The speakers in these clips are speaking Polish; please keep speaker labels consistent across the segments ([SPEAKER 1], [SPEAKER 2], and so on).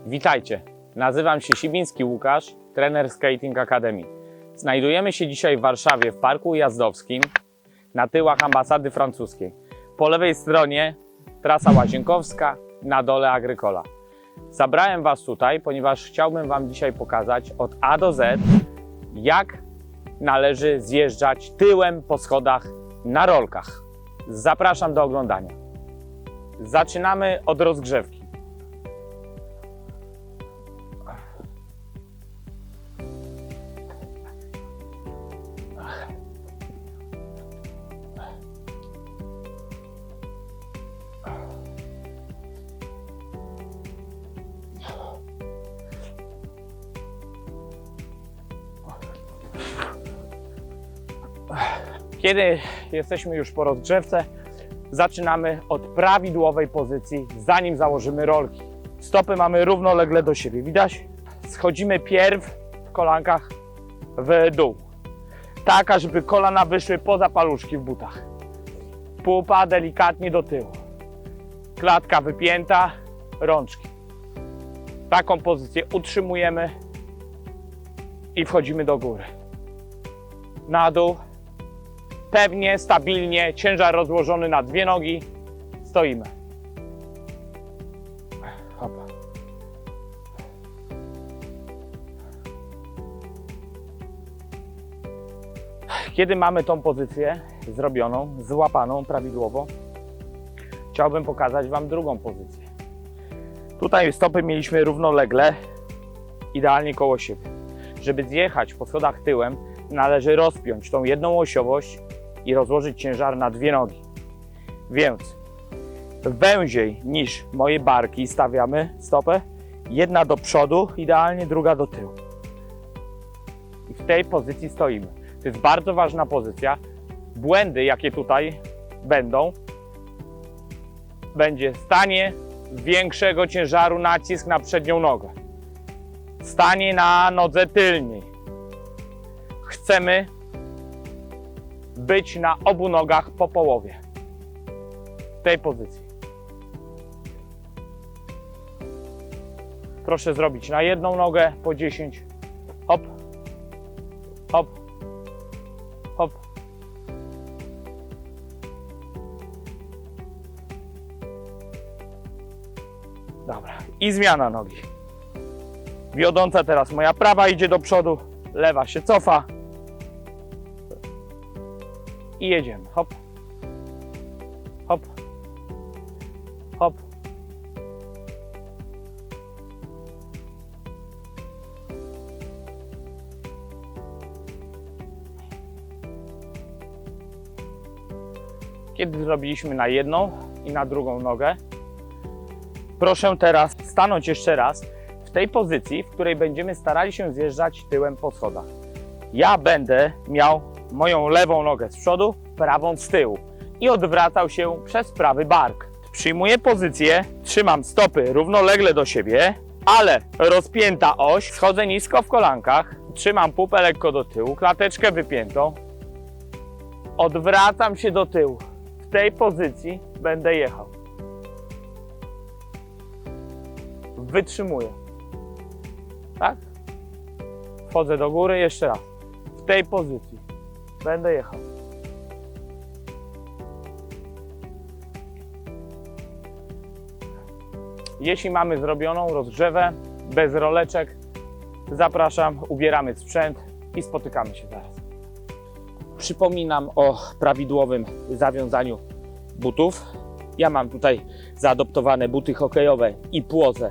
[SPEAKER 1] Witajcie, nazywam się Sibiński Łukasz, trener Skating Academy. Znajdujemy się dzisiaj w Warszawie w Parku Ujazdowskim na tyłach ambasady francuskiej. Po lewej stronie trasa Łazienkowska, na dole Agrykola. Zabrałem Was tutaj, ponieważ chciałbym Wam dzisiaj pokazać od A do Z, jak należy zjeżdżać tyłem po schodach na rolkach. Zapraszam do oglądania. Zaczynamy od rozgrzewki. Kiedy jesteśmy już po rozgrzewce, zaczynamy od prawidłowej pozycji, zanim założymy rolki. Stopy mamy równolegle do siebie, widać? Schodzimy pierw w kolankach w dół, tak żeby kolana wyszły poza paluszki w butach. Pupa delikatnie do tyłu, klatka wypięta, rączki. Taką pozycję utrzymujemy i wchodzimy do góry. Na dół. Pewnie, stabilnie, ciężar rozłożony na dwie nogi, stoimy. Hopa. Kiedy mamy tą pozycję zrobioną, złapaną prawidłowo, chciałbym pokazać Wam drugą pozycję. Tutaj stopy mieliśmy równolegle, idealnie koło siebie. Żeby zjechać po schodach tyłem, należy rozpiąć tą jedną osiowość i rozłożyć ciężar na dwie nogi. Więc węziej niż moje barki stawiamy stopę. Jedna do przodu, idealnie druga do tyłu. I w tej pozycji stoimy. To jest bardzo ważna pozycja. Błędy, jakie tutaj będą, będzie stanie większego ciężaru, nacisk na przednią nogę. Stanie na nodze tylniej. Chcemy być na obu nogach po połowie. W tej pozycji. Proszę zrobić na jedną nogę po 10. Hop, hop, hop. Dobra. I zmiana nogi. Wiodąca teraz moja prawa idzie do przodu, lewa się cofa. I jedziemy. Hop, hop, hop. Kiedy zrobiliśmy na jedną i na drugą nogę, proszę teraz stanąć jeszcze raz w tej pozycji, w której będziemy starali się zjeżdżać tyłem po schodach. Ja będę miał moją lewą nogę z przodu, prawą z tyłu i odwracał się przez prawy bark. Przyjmuję pozycję, trzymam stopy równolegle do siebie, ale rozpięta oś, schodzę nisko w kolankach, trzymam pupę lekko do tyłu, klateczkę wypiętą, odwracam się do tyłu. W tej pozycji będę jechał. Wytrzymuję. Tak? Wchodzę do góry, jeszcze raz. W tej pozycji będę jechał. Jeśli mamy zrobioną rozgrzewę bez roleczek, zapraszam, ubieramy sprzęt i spotykamy się zaraz. Przypominam o prawidłowym zawiązaniu butów. Ja mam tutaj zaadoptowane buty hokejowe i płozę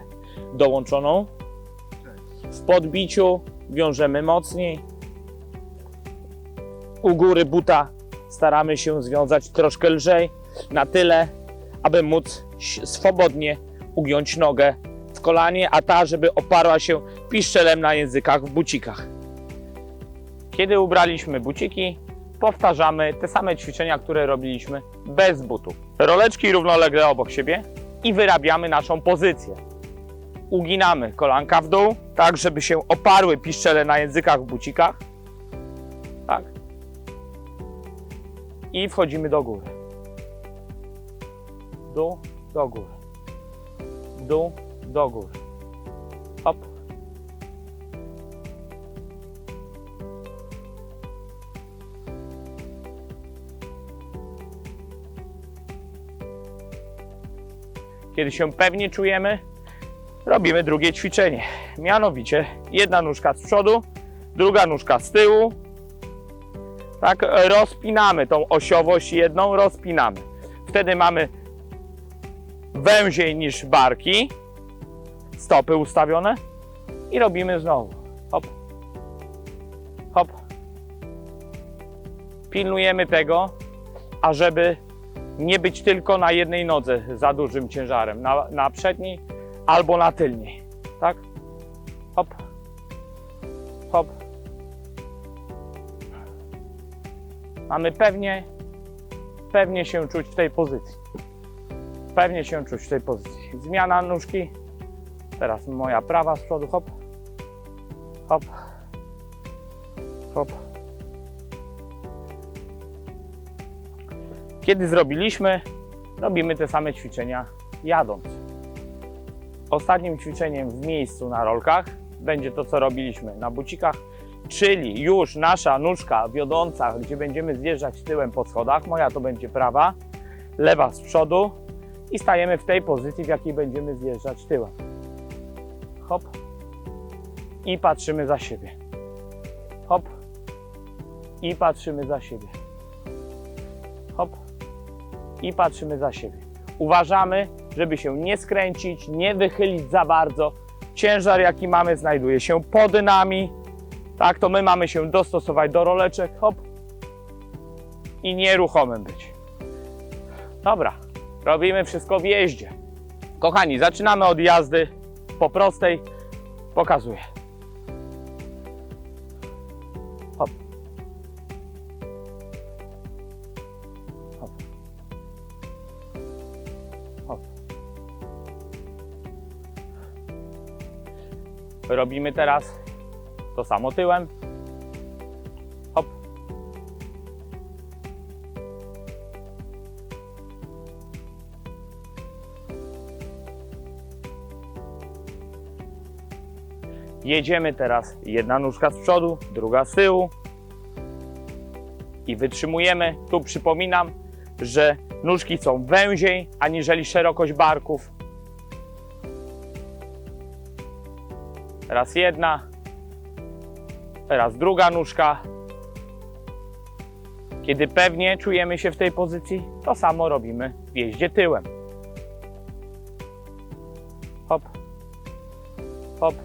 [SPEAKER 1] dołączoną. W podbiciu wiążemy mocniej. U góry buta staramy się związać troszkę lżej, na tyle, aby móc swobodnie ugiąć nogę w kolanie, a ta, żeby oparła się piszczelem na językach w bucikach. Kiedy ubraliśmy buciki, powtarzamy te same ćwiczenia, które robiliśmy bez butów. Roleczki równolegle obok siebie i wyrabiamy naszą pozycję. Uginamy kolanka w dół, tak żeby się oparły piszczele na językach w bucikach. Tak. I wchodzimy do góry. Dół, do góry. Dół, do góry. hop. Kiedy się pewnie czujemy, robimy drugie ćwiczenie. Mianowicie jedna nóżka z przodu, druga nóżka z tyłu. Tak, rozpinamy tą osiowość jedną, rozpinamy. Wtedy mamy węziej niż barki, stopy ustawione i robimy znowu. Hop, hop. Pilnujemy tego, ażeby nie być tylko na jednej nodze za dużym ciężarem, na przedniej albo na tylniej. Tak? Hop, hop. Mamy pewnie się czuć w tej pozycji. Pewnie się czuć w tej pozycji. Zmiana nóżki. Teraz moja prawa z przodu. Hop, hop, hop. Kiedy zrobiliśmy, robimy te same ćwiczenia jadąc. Ostatnim ćwiczeniem w miejscu na rolkach będzie to, co robiliśmy na bucikach, czyli już nasza nóżka wiodąca, gdzie będziemy zjeżdżać tyłem po schodach. Moja to będzie prawa, lewa z przodu i stajemy w tej pozycji, w jakiej będziemy zjeżdżać tyłem. Hop i patrzymy za siebie. Hop i patrzymy za siebie. Hop i patrzymy za siebie. Uważamy, żeby się nie skręcić, nie wychylić za bardzo. Ciężar, jaki mamy, znajduje się pod nami. Tak, to my mamy się dostosować do roleczek. Hop. I nieruchomym być. Dobra, robimy wszystko w jeździe. Kochani, zaczynamy od jazdy po prostej. Pokazuję. Hop. Hop. Hop. Robimy teraz to samo tyłem. Hop. Jedziemy teraz jedna nóżka z przodu, druga z tyłu i wytrzymujemy. Tu przypominam, że nóżki są węziej aniżeli szerokość barków. Raz jedna, teraz druga nóżka. Kiedy pewnie czujemy się w tej pozycji, to samo robimy w jeździe tyłem. Hop, hop.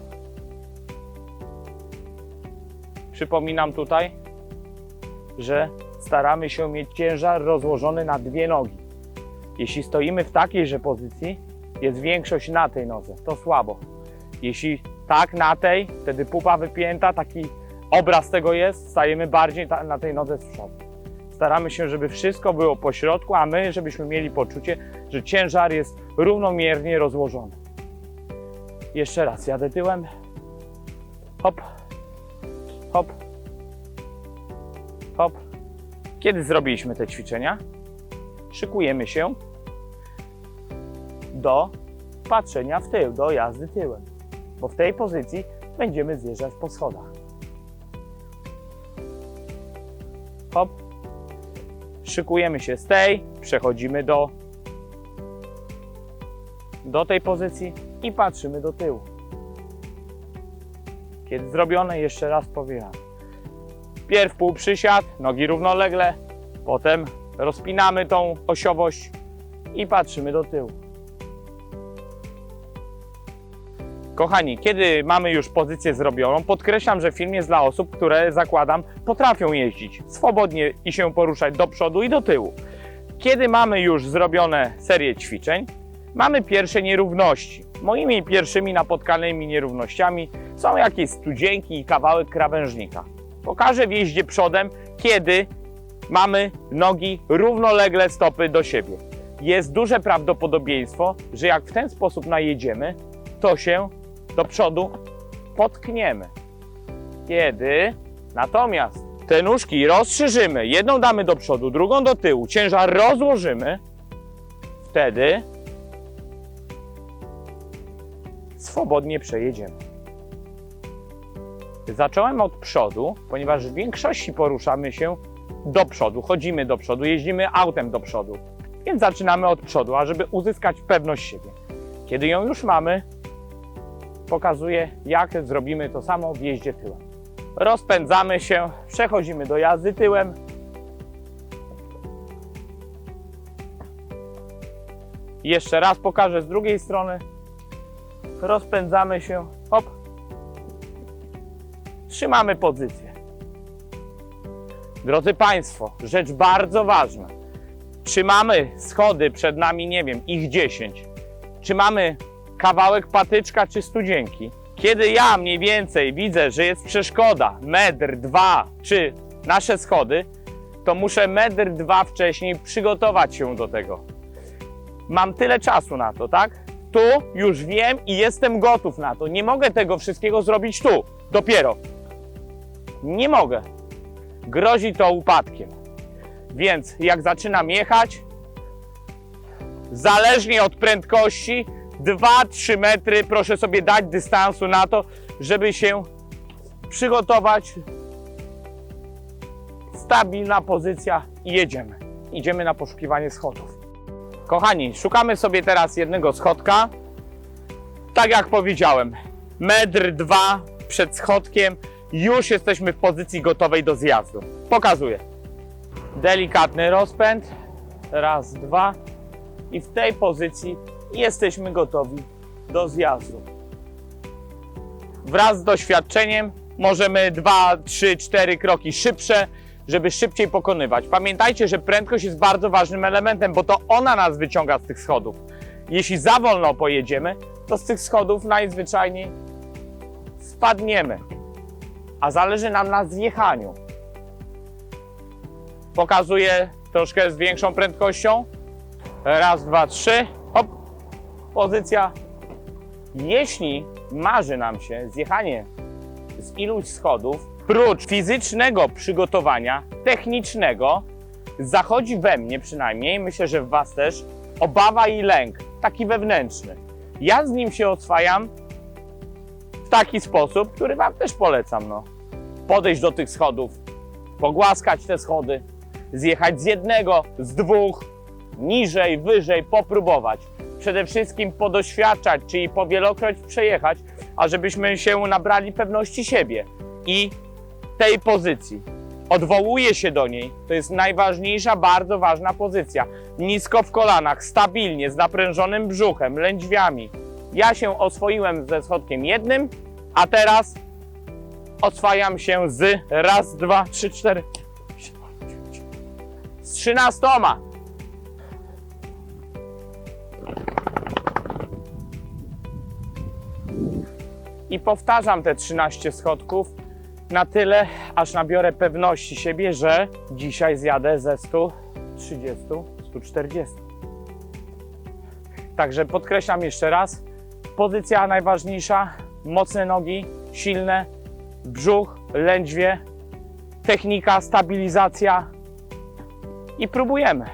[SPEAKER 1] Przypominam tutaj, że staramy się mieć ciężar rozłożony na dwie nogi. Jeśli stoimy w takiejże pozycji, jest większość na tej nodze, to słabo. Jeśli tak na tej, wtedy pupa wypięta, taki obraz tego jest, stajemy bardziej na tej nodze z przodu. Staramy się, żeby wszystko było po środku, a my, żebyśmy mieli poczucie, że ciężar jest równomiernie rozłożony. Jeszcze raz, jadę tyłem. Hop, hop, hop. Kiedy zrobiliśmy te ćwiczenia, szykujemy się do patrzenia w tył, do jazdy tyłem, bo w tej pozycji będziemy zjeżdżać po schodach. Hop. Szykujemy się z tej, przechodzimy do tej pozycji i patrzymy do tyłu. Kiedy zrobione, jeszcze raz powiem. Pierw półprzysiad, nogi równolegle, potem rozpinamy tą osiowość i patrzymy do tyłu. Kochani, kiedy mamy już pozycję zrobioną, podkreślam, że film jest dla osób, które, zakładam, potrafią jeździć swobodnie i się poruszać do przodu i do tyłu. Kiedy mamy już zrobione serię ćwiczeń, mamy pierwsze nierówności. Moimi pierwszymi napotkanymi nierównościami są jakieś studzienki i kawałek krawężnika. Pokażę w jeździe przodem, kiedy mamy nogi równolegle, stopy do siebie. Jest duże prawdopodobieństwo, że jak w ten sposób najedziemy, to się do przodu potkniemy. Kiedy natomiast te nóżki rozszerzymy, jedną damy do przodu, drugą do tyłu, ciężar rozłożymy, wtedy swobodnie przejedziemy. Zacząłem od przodu, ponieważ w większości poruszamy się do przodu, chodzimy do przodu, jeździmy autem do przodu. Więc zaczynamy od przodu, ażeby uzyskać pewność siebie. Kiedy ją już mamy, pokazuję, jak zrobimy to samo w jeździe tyłem. Rozpędzamy się, przechodzimy do jazdy tyłem. Jeszcze raz pokażę z drugiej strony. Rozpędzamy się, hop. Trzymamy pozycję. Drodzy Państwo, rzecz bardzo ważna. Czy mamy schody przed nami, nie wiem, ich 10? Czy mamy kawałek patyczka czy studzienki? Kiedy ja mniej więcej widzę, że jest przeszkoda, metr, dwa, czy nasze schody, to muszę metr, dwa wcześniej przygotować się do tego. Mam tyle czasu na to, tak? Tu już wiem i jestem gotów na to. Nie mogę tego wszystkiego zrobić tu, dopiero. Nie mogę. Grozi to upadkiem. Więc jak zaczynam jechać, zależnie od prędkości, 2-3 metry proszę sobie dać dystansu na to, żeby się przygotować. Stabilna pozycja i jedziemy. Idziemy na poszukiwanie schodów. Kochani, szukamy sobie teraz jednego schodka. Tak jak powiedziałem, metr, dwa przed schodkiem już jesteśmy w pozycji gotowej do zjazdu. Pokazuję. Delikatny rozpęd. Raz, dwa. I w tej pozycji jesteśmy gotowi do zjazdu. Wraz z doświadczeniem możemy 2, 3, 4 kroki szybsze, żeby szybciej pokonywać. Pamiętajcie, że prędkość jest bardzo ważnym elementem, bo to ona nas wyciąga z tych schodów. Jeśli za wolno pojedziemy, to z tych schodów najzwyczajniej spadniemy. A zależy nam na zjechaniu. Pokazuję troszkę z większą prędkością. Raz, dwa, trzy. Hop. Pozycja. Jeśli marzy nam się zjechanie z iluś schodów, prócz fizycznego przygotowania, technicznego, zachodzi we mnie przynajmniej, myślę, że w Was też, obawa i lęk, taki wewnętrzny. Ja z nim się oswajam w taki sposób, który Wam też polecam. Podejść do tych schodów, pogłaskać te schody, zjechać z jednego, z dwóch, niżej, wyżej, popróbować. Przede wszystkim podoświadczać, czyli powielokroć przejechać, ażebyśmy się nabrali pewności siebie i tej pozycji. Odwołuję się do niej, to jest najważniejsza, bardzo ważna pozycja. Nisko w kolanach, stabilnie, z naprężonym brzuchem, lędźwiami. Ja się oswoiłem ze schodkiem jednym, a teraz oswajam się z raz, dwa, trzy, cztery, z 13. I powtarzam te 13 schodków na tyle, aż nabiorę pewności siebie, że dzisiaj zjadę ze 130, 140. Także podkreślam jeszcze raz, pozycja najważniejsza, mocne nogi, silne, brzuch, lędźwie, technika, stabilizacja i próbujemy.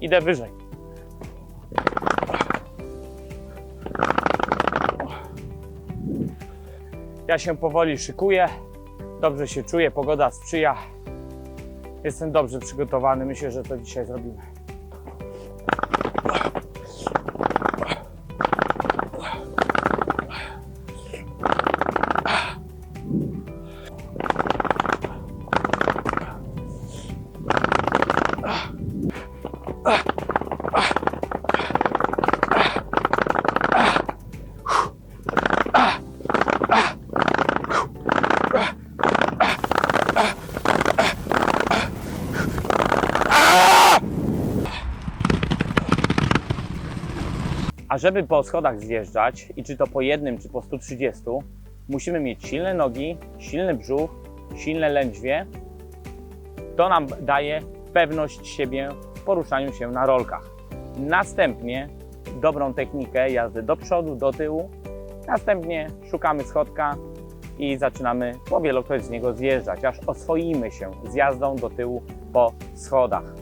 [SPEAKER 1] Idę wyżej. Ja się powoli szykuję, dobrze się czuję, pogoda sprzyja. Jestem dobrze przygotowany, myślę, że to dzisiaj zrobimy. A żeby po schodach zjeżdżać, i czy to po jednym, czy po 130, musimy mieć silne nogi, silny brzuch, silne lędźwie. To nam daje pewność siebie w poruszaniu się na rolkach. Następnie dobrą technikę jazdy do przodu, do tyłu. Następnie szukamy schodka i zaczynamy powielokroć z niego zjeżdżać, aż oswoimy się z jazdą do tyłu po schodach.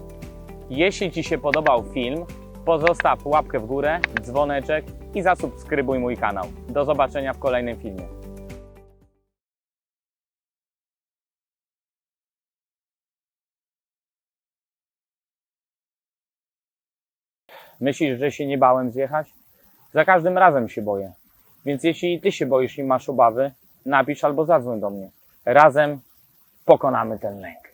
[SPEAKER 1] Jeśli Ci się podobał film, Pozostaw łapkę w górę, dzwoneczek i zasubskrybuj mój kanał. Do zobaczenia w kolejnym filmie. Myślisz, że się nie bałem zjechać? Za każdym razem się boję. Więc jeśli ty się boisz i masz obawy, napisz albo zadzwoń do mnie. Razem pokonamy ten lęk.